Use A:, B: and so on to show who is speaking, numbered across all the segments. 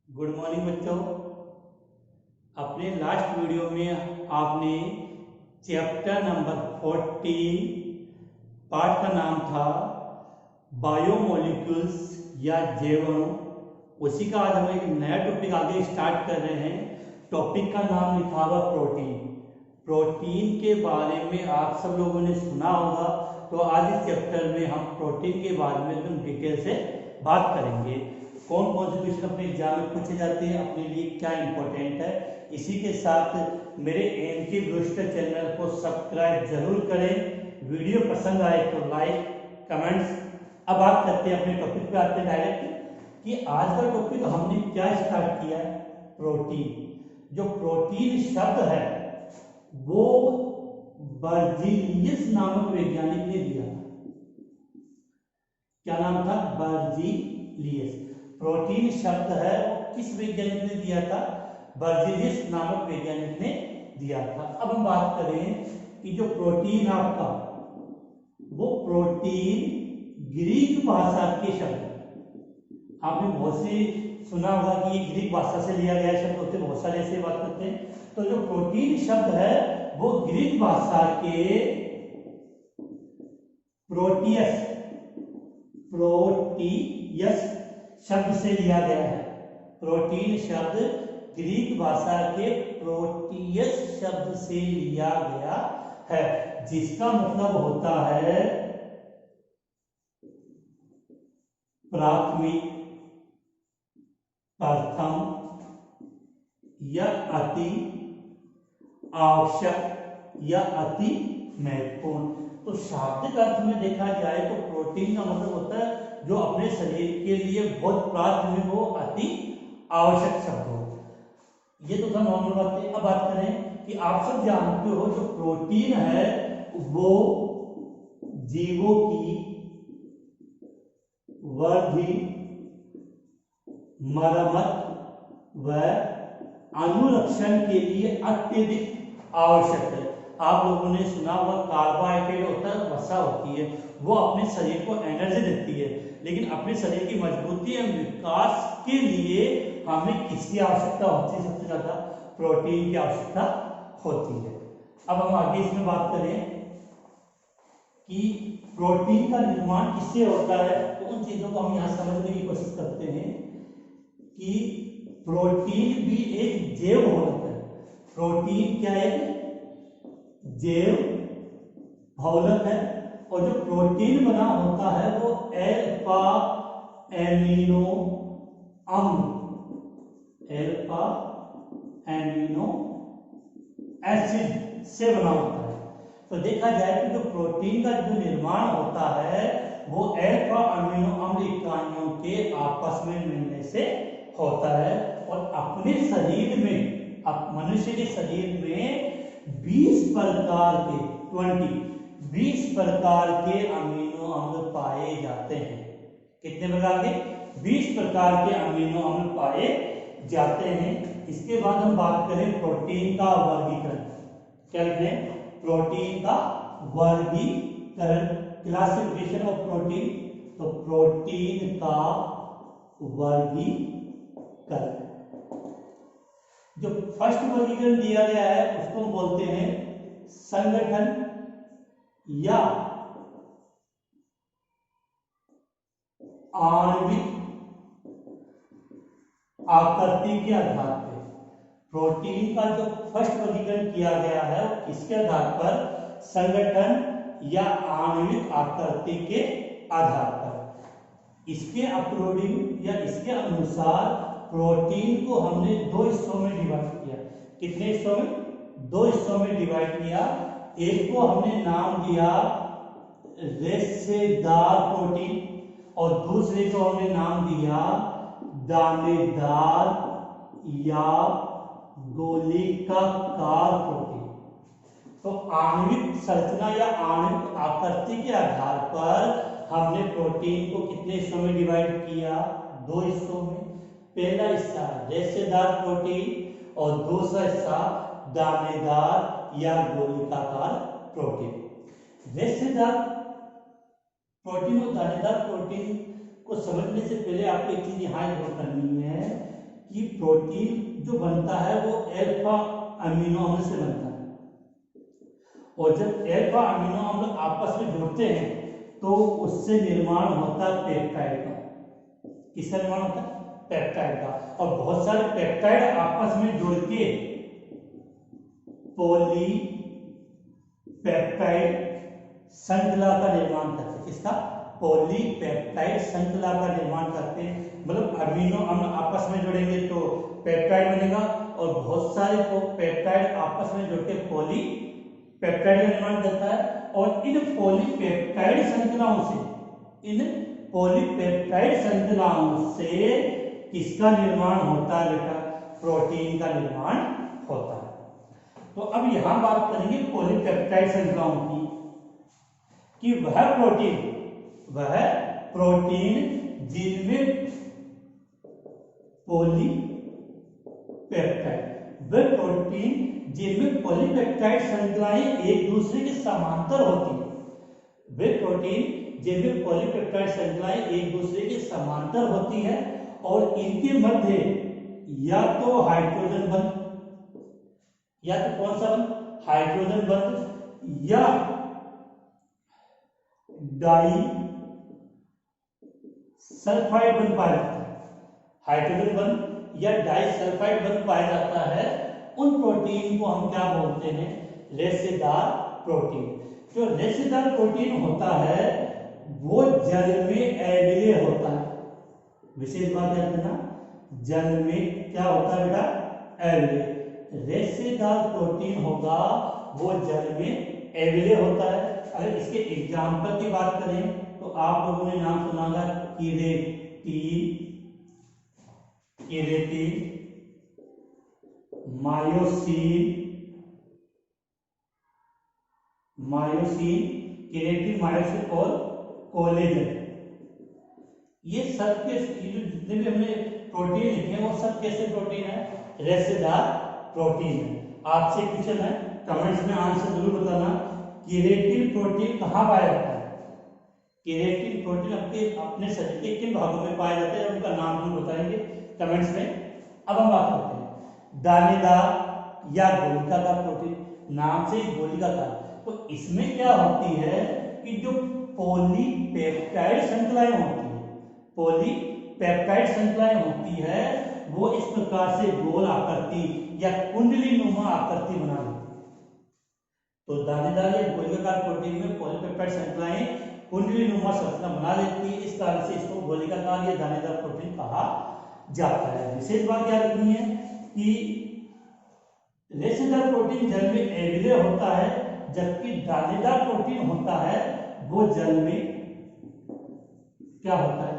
A: Good morning बच्चों। अपने last video में आपने चैप्टर नंबर 14 पार्ट का नाम था बायोमोलिक्यूल्स या जैवाणु। उसी का आज हम एक नया टॉपिक आगे स्टार्ट कर रहे हैं। टॉपिक का नाम लिखा हुआ प्रोटीन। प्रोटीन के बारे में आप सब लोगों ने सुना होगा, तो आज इस चैप्टर में हम प्रोटीन के बारे में एकदम डिटेल से बात करेंगे। कौन कौन से क्वेश्चन अपने एग्जाम में पूछे जाते हैं, अपने लिए क्या इंपॉर्टेंट है। इसी के साथ मेरे एनके ब्रूस्टर चैनल को सब्सक्राइब जरूर करें। वीडियो पसंद आए तो लाइक कमेंट्स। अब बात करते हैं अपने टॉपिक पे, आते हैं डायरेक्ट कि आज का टॉपिक हमने क्या स्टार्ट किया है। प्रोटीन। जो प्रोटीन शब्द है वो बर्जीलियस नामक वैज्ञानिक ने दिया था। क्या नाम था? बर्जीलियस। प्रोटीन शब्द है वो किस वैज्ञानिक ने दिया था? बर्जीलियस नामक वैज्ञानिक ने दिया था। अब हम बात करें कि जो प्रोटीन आपका, वो प्रोटीन ग्रीक भाषा के शब्द, आपने बहुत से सुना होगा कि ये ग्रीक भाषा से लिया गया शब्द होते, बहुत सारे ऐसे बात करते हैं। तो जो प्रोटीन शब्द है वो ग्रीक भाषा के प्रोटीयस शब्द से लिया गया है। प्रोटीन शब्द ग्रीक भाषा के प्रोटीयस शब्द से लिया गया है, जिसका मतलब होता है प्राथमिक, प्रथम या अति आवश्यक या अति महत्वपूर्ण। तो शाब्दिक अर्थ में देखा जाए तो प्रोटीन का मतलब होता है जो अपने शरीर के लिए बहुत प्राथमिक हो, अति आवश्यक शब्द हो। ये तो था नॉर्मल बात है। अब बात करें कि आप सब जानते हो जो प्रोटीन है वो जीवों की वृद्धि, मरम्मत व अनुरक्षण के लिए अत्यधिक आवश्यक है। आप लोगों ने सुना होगा कार्बोहाइड्रेट होता है, वसा होती है, वो अपने शरीर को एनर्जी देती है, लेकिन अपने शरीर की मजबूती एवं विकास के लिए हमें किसकी आवश्यकता होती है? सबसे ज्यादा प्रोटीन की आवश्यकता होती है। अब हम आगे इसमें बात करें कि प्रोटीन का निर्माण किससे होता है, तो उन चीजों को हम यहाँ समझने की कोशिश करते हैं कि प्रोटीन भी एक जैव होता है। प्रोटीन क्या है? जैव बहुलक है। और जो प्रोटीन बना होता है वो अल्फा एमिनो एसिड से बना होता है। तो देखा जाए तो जो प्रोटीन का जो निर्माण होता है वो अल्फा अमीनो अम्ल इकाइयों के आपस में मिलने से होता है। और अपने शरीर में, मनुष्य के शरीर में 20 प्रकार के अमीनो अम्ल पाए जाते हैं। कितने प्रकार के? 20 प्रकार के अमीनो अम्ल पाए जाते हैं। इसके बाद हम बात करें प्रोटीन का वर्गीकरण। क्या करें? प्रोटीन का वर्गीकरण, क्लासिफिकेशन ऑफ प्रोटीन। तो प्रोटीन का वर्गीकरण, जो फर्स्ट वर्गीकरण दिया गया है उसको हम बोलते हैं संगठन या आणविक आकृति के आधार पर। प्रोटीन का जो फर्स्ट वर्गीकरण किया गया है वो किसके आधार पर? संगठन या आणविक आकृति के आधार पर। इसके अकॉर्डिंग या इसके अनुसार प्रोटीन को हमने दो हिस्सों में डिवाइड किया। कितने हिस्सों में? दो हिस्सों में डिवाइड किया। एक को हमने नाम दिया रेशेदार प्रोटीन और दूसरे को हमने नाम दिया दानेदार या गोलिकाकार प्रोटीन। तो आणविक संरचना या आणविक आकृति के आधार पर हमने प्रोटीन को कितने हिस्सों में डिवाइड किया? दो हिस्सों में। पहला हिस्सा रेशेदार प्रोटीन और दूसरा हिस्सा दानेदार या गोलिकाकार प्रोटीन। रेशेदार प्रोटीन और दानेदार प्रोटीन को समझने से पहले आपको एक चीज यहाँ नोट करनी है कि प्रोटीन जो बनता है वो अल्फा अमीनो अम्ल से बनता है, और जब अल्फा अमीनो अम्ल आपस में जुड़ते हैं तो उससे निर्माण होता है पेप्टाइड का। किसका निर्माण होता है? पेप्टाइड का। और बहुत सारे पेप्टाइड आपस में जुड़ के पॉली पेप्टाइड श्रृंखला का निर्माण करते हैं। किसका? पॉलीपेप्टाइड श्रृंखला का निर्माण करते हैं। मतलब अमीनो अम्ल आपस में जुड़ेंगे तो पेप्टाइड बनेगा, और बहुत सारे पेप्टाइड आपस में जुड़ के पॉलीपेप्टाइड का निर्माण करता है। और इन पॉलीपेप्टाइड श्रृंखलाओं से किसका निर्माण होता है बेटा? प्रोटीन का निर्माण होता है। तो अब यहां बात करेंगे पॉलीपेप्टाइड श्रृंखलाओं की, कि वह प्रोटीन जिनमें पॉलीपेप्टाइड श्रृंखलाएं एक दूसरे के समांतर होती है। वे प्रोटीन जिनमें पॉलीपेप्टाइड श्रृंखलाएं एक दूसरे के समांतर होती है, और इनके मध्य या तो हाइड्रोजन बंध, या तो कौन सा बंध? हाइड्रोजन बंध, या डाई सल्फाइड बंध पाया जाता है। हाइड्रोजन बंध या डाई सल्फाइड बंध पाया जाता है। उन प्रोटीन को हम क्या बोलते हैं? रेशेदार प्रोटीन। जो रेशेदार प्रोटीन होता है वो जल में अम्लीय होता है। विशेष बात याद रखना, जल में क्या होता है बेटा? अम्लीय। रेशेदार प्रोटीन होगा वो जल में अम्लीय होता है। अगर इसके एग्जाम्पल की बात करें तो आप लोगों ने नाम सुना होगा केरेटिन, केरेटिन, मायोसिन और कोलेजन। ये सब के जितने भी हमने प्रोटीन लिखे हैं वो सब कैसे प्रोटीन है? रेशेदार प्रोटीन है। आपसे क्वेश्चन है, कमेंट्स में आंसर जरूर बताना, केरेटिन प्रोटीन कहाँ पाया जाता है? केरेटिन प्रोटीन अपने शरीर के किन भागों में पाए जाते हैं, उनका नाम जरूर बताएंगे कमेंट्स में। अब हम बात करते हैं दानेदार या गोलिकाकार प्रोटीन। नाम से ही गोलिकाकार। तो इसमें क्या होती है कि जो पॉलीपेप्टाइड श्रृंखलाएं होती है वो इस प्रकार से गोल आकृति या कुंडली नुमा आकृति बना लेती है। तो दानेदार या गोलिकाकार प्रोटीन में पॉलीपेप्टाइड श्रृंखलाएं कुंडली नुमा संरचना बना लेती है। इस कारण से इसको गोलिकाकार या दानेदार प्रोटीन कहा जाता है। विशेष बात क्या रखनी है कि रेशेदार प्रोटीन जल में अम्लीय होता है, जबकि दानेदार प्रोटीन होता है वो जल में क्या होता है?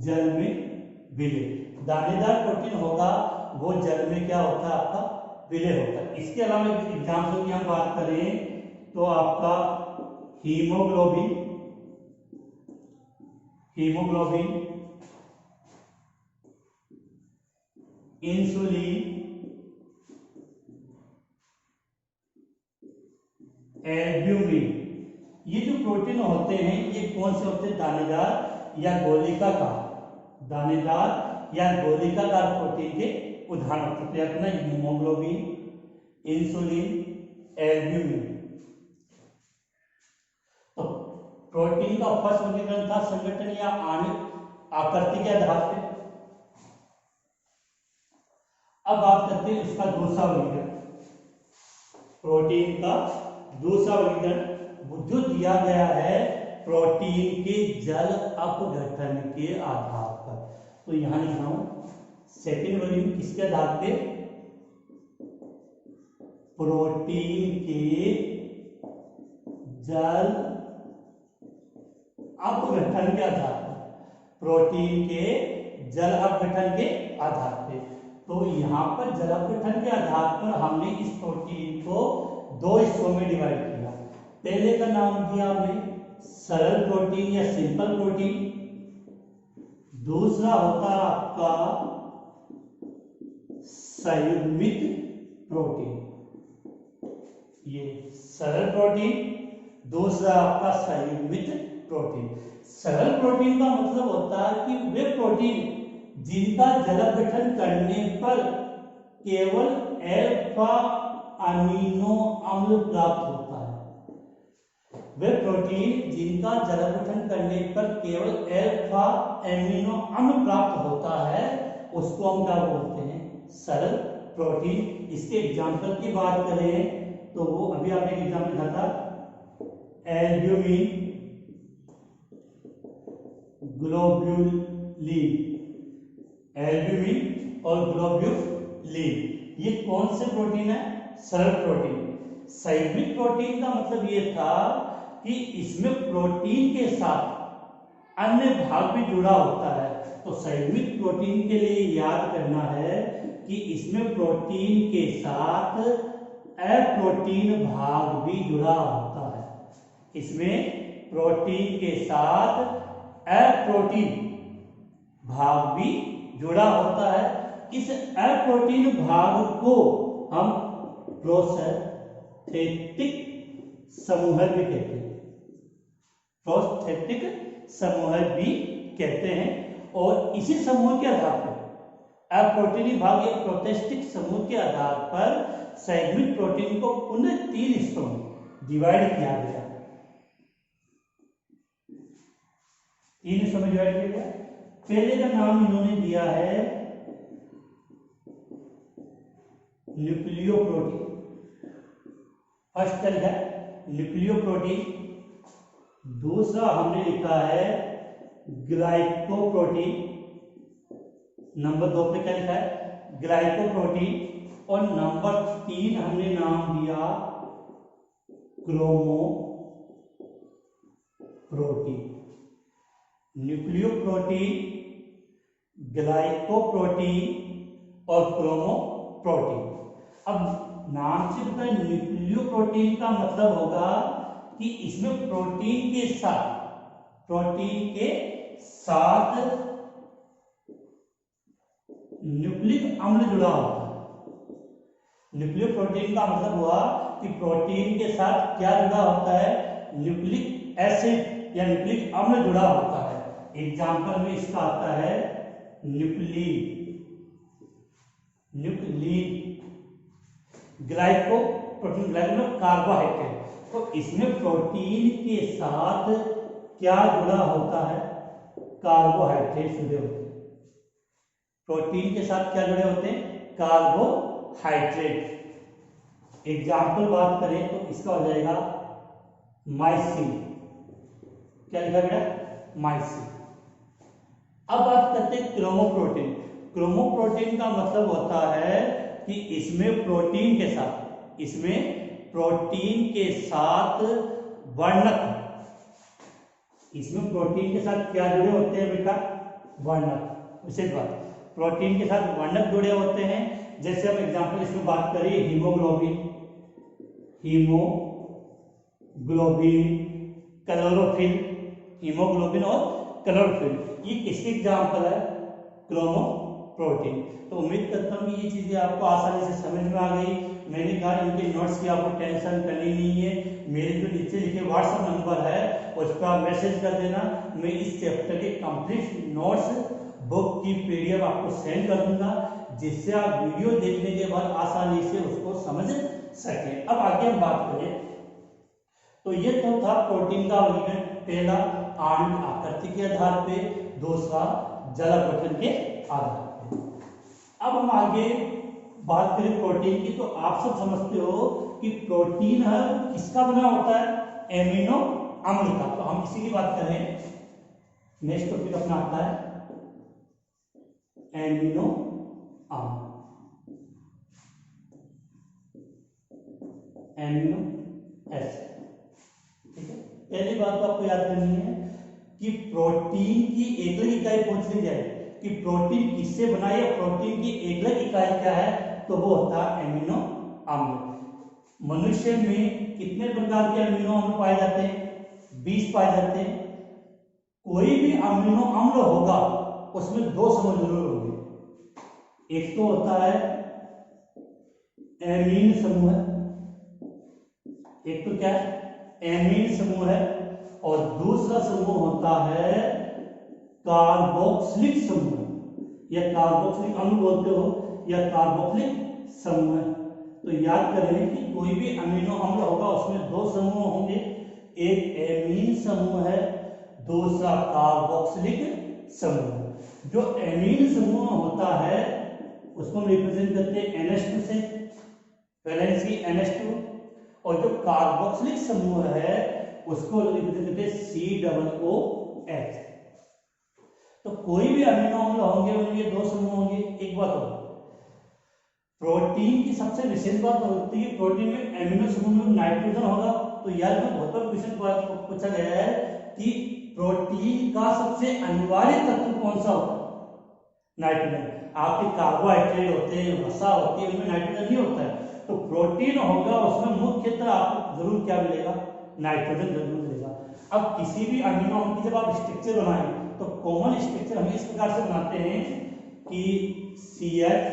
A: जल में विलय। दानेदार प्रोटीन होगा वो जल में क्या होता है? आपका विलय होता है। इसके अलावा एग्जाम्पल की हम बात करें तो आपका हीमोग्लोबिन, इंसुलिन, एल्ब्यूमिन, ये जो प्रोटीन होते हैं ये कौन से होते हैं? दानेदार या गोलिकाकार प्रोटीन के उदाहरण होते हैं। Haemoglobin, insulin, albumin. तो प्रोटीन का फर्स्ट वर्गीकरण था संगठन या आणविक आकृति के आधार पर। अब बात करते हैं इसका दूसरा वर्गीकरण। प्रोटीन का दूसरा वर्गीकरण जो दिया गया है प्रोटीन के जल अपघटन के आधार पर। तो यहां लिख रहा हूं सेकेंड वर्गीकरण किसके आधार पे? प्रोटीन के जल अपघटन के आधार पर। प्रोटीन के जल अपघटन के आधार पे। तो यहां पर जल अपघटन के आधार पर हमने इस प्रोटीन को दो हिस्सों में डिवाइड किया। पहले का नाम दिया हमने सरल प्रोटीन या सिंपल प्रोटीन। दूसरा होता है आपका संयुग्मित प्रोटीन। ये सरल प्रोटीन, दूसरा आपका संयुग्मित प्रोटीन। सरल प्रोटीन का मतलब होता है कि वे प्रोटीन जिनका जल गठन करने पर केवल अल्फा अमीनो अम्ल प्राप्त होता है। वे प्रोटीन जिनका जल गठन करने पर केवल अल्फा अमीनो अम्ल प्राप्त होता है उसको हम क्या बोलते हैं, सरल प्रोटीन। इसके एग्जाम्पल की बात करें तो वो अभी आपने एग्जाम्पल लिखा था, एल्ब्यूमिन, ग्लोब्यूलिन, एल्ब्यूमिन और ग्लोब्यूलिन, ये कौन से प्रोटीन है, सरल प्रोटीन। साइक्लिक प्रोटीन का मतलब ये था कि इसमें प्रोटीन के साथ अन्य भाग भी जुड़ा होता है। तो साइक्लिक प्रोटीन के लिए याद करना है कि इसमें प्रोटीन के साथ अप्रोटीन भाग भी जुड़ा होता है। इसमें प्रोटीन के साथ अप्रोटीन भाग भी जुड़ा होता है। इस अप्रोटीन भाग को हम प्रोस्थेटिक समूह भी कहते हैं, प्रोस्थेटिक समूह भी कहते हैं। और इसी समूह के आधार पर अप्रोटीनी भाग या प्रोस्थेटिक समूह के आधार पर सैगमिक प्रोटीन को पुनः 3 हिस्सों में डिवाइड किया गया। 3 हिस्सों में डिवाइड किया गया। पहले का नाम इन्होंने दिया है न्यूक्लियोप्रोटीन, फर्स्ट है न्यूक्लियोप्रोटीन। दूसरा हमने लिखा है ग्लाइकोप्रोटीन, नंबर 2 पे क्या लिखा है, ग्लाइकोप्रोटीन। और नंबर 3 हमने नाम दिया क्रोमोप्रोटीन। न्यूक्लियोप्रोटीन, ग्लाइकोप्रोटीन और क्रोमोप्रोटीन। अब नाम से पता है न्यूक्लियोप्रोटीन का मतलब होगा कि इसमें प्रोटीन के साथ न्यूक्लिक अम्ल जुड़ा होता है। न्यूक्लियोप्रोटीन का मतलब हुआ कि प्रोटीन के साथ क्या जुड़ा होता है, न्यूक्लिक एसिड या न्यूक्लिक अम्ल जुड़ा होता है। एग्जाम्पल में इसका आता है न्यूक्लिन, ग्लाइकोप्रोटीन, ग्लाइको कार्बोहाइड्रेट। तो इसमें प्रोटीन के साथ क्या जुड़ा होता है, कार्बोहाइड्रेट जुड़े होते हैं। प्रोटीन के साथ क्या जुड़े होते हैं, कार्बोहाइड्रेट। एग्जाम्पल बात करें तो इसका हो जाएगा माइसिन, क्या लिखा गया, माइसिन। अब बात करते हैं क्रोमोप्रोटीन। क्रोमोप्रोटीन का मतलब होता है कि इसमें प्रोटीन के साथ वर्णक, इसमें प्रोटीन के साथ क्या जुड़े होते हैं बेटा, वर्णक। विशेष बात, प्रोटीन के साथ वर्णक जुड़े होते हैं। जैसे हम एग्जांपल इसमें बात करें हीमोग्लोबिन, क्लोरोफिल, हीमोग्लोबिन और क्लोरोफिल, ये किसके एग्जाम्पल है, क्रोमोप्रोटीन। तो उम्मीद करता हूँ कि ये चीजें आपको आसानी से समझ में आ गई। मैंने कहा इनके नोट्स की आपको टेंशन करनी नहीं है। मेरे जो नीचे लिखे व्हाट्सएप नंबर है उस पर आप मैसेज कर देना। मैं इस चैप्टर के कंप्लीट नोट्स बुक की पीडीएफ आपको सेंड कर दूंगा, जिससे आप वीडियो देखने के बाद आसानी से उसको समझ सकें। अब आगे हम बात करें तो ये तो था प्रोटीन का वर्गीकरण, पहला आणविक आकृति के आधार पे, दूसरा जल गठन के आधार पे। अब हम आगे बात करें प्रोटीन की, तो आप सब समझते हो कि प्रोटीन है किसका बना होता है, एमिनो अम्ल का। तो हम इसी की बात करें, नेक्स्ट टॉपिक अपना आता है एमिनो अम्ल, एमिनो एसिड। ठीक है, पहली बात तो आपको याद करनी है कि प्रोटीन की एकल इकाई पूछ ली जाए कि प्रोटीन किससे बना है, प्रोटीन की एकल इकाई क्या है, तो वो होता है एमिनो अम्ल। मनुष्य में कितने प्रकार के अमीनो अम्ल पाए जाते हैं, 20 पाए जाते हैं। कोई भी अमीनो अम्ल होगा उसमें 2 समूह जरूर होंगे। एक तो होता है एमीन समूह, एक तो क्या है, एमीन समूह है, और दूसरा समूह होता है कार्बोक्सिलिक समूह। या कार्बोक्सिलिक अम्ल बोलते हो या कार्बोक्सिलिक समूह है। तो याद करें कि कोई भी अमीनो अम्ल होगा उसमें दो समूह होंगे, एक एमीन समूह है, दूसरा कार्बोक्सिलिक समूह। जो एमीन समूह होता है उसको हम रिप्रेजेंट करते हैं NH2 से, वैलेंसी NH2, और जो कार्बोक्सिलिक समूह है उसको रिप्रेजेंट करते हैं COOH। तो कोई भी अमीनो अम्ल होंगे उनके दो समूह होंगे। एक बात हो, प्रोटीन की सबसे विशेष बात होती है प्रोटीन में एमिनो समूह में नाइट्रोजन होगा। तो यार में बहुत बार क्वेश्चन पूछा गया है कि प्रोटीन का सबसे अनिवार्य तत्व कौन सा होता है? नाइट्रोजन। आपके कार्बोहाइड्रेट होते हैं, वसा होती है, उनमें नाइट्रोजन नहीं होता है। तो प्रोटीन होगा उसमें मुख्यतः आपको जरूर क्या मिलेगा? नाइट्रोजन जरूर मिलेगा। अब किसी भी अमीनो अम्ल की जब आप स्ट्रक्चर बनाएं तो कॉमन स्ट्रक्चर हम इस प्रकार से बनाते हैं कि CH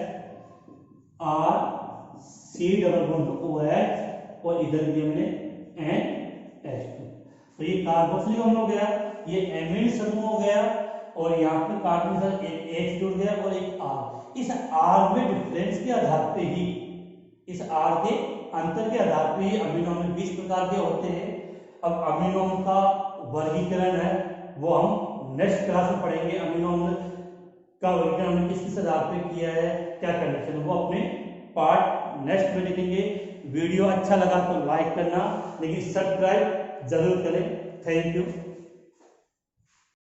A: R C double bond OH और इधर भी हमने NH2। तो ये कार्बोक्सिलिक अम्ल हो गया, ये एमीन समूह हो गया, और यहाँ पे कार्बन के साथ एक H जुड़ गया और एक R। इस R में डिफरेंस के आधार पे ही, इस R के अंतर के आधार पे ही अमीनो अम्ल 20 प्रकार के होते हैं। अब अमीनो अम्ल का वर्गीकरण है वो हम नेक्स्ट क्लास में पढ़ेंगे। अमीनो अम्ल का वर्गीकरण हमने किस किस आधार पे किया है, क्या कंडीशन, वो अपने पार्ट नेक्स्ट में देखेंगे। वीडियो अच्छा लगा तो लाइक करना, लेकिन सब्सक्राइब जरूर करें। Thank you.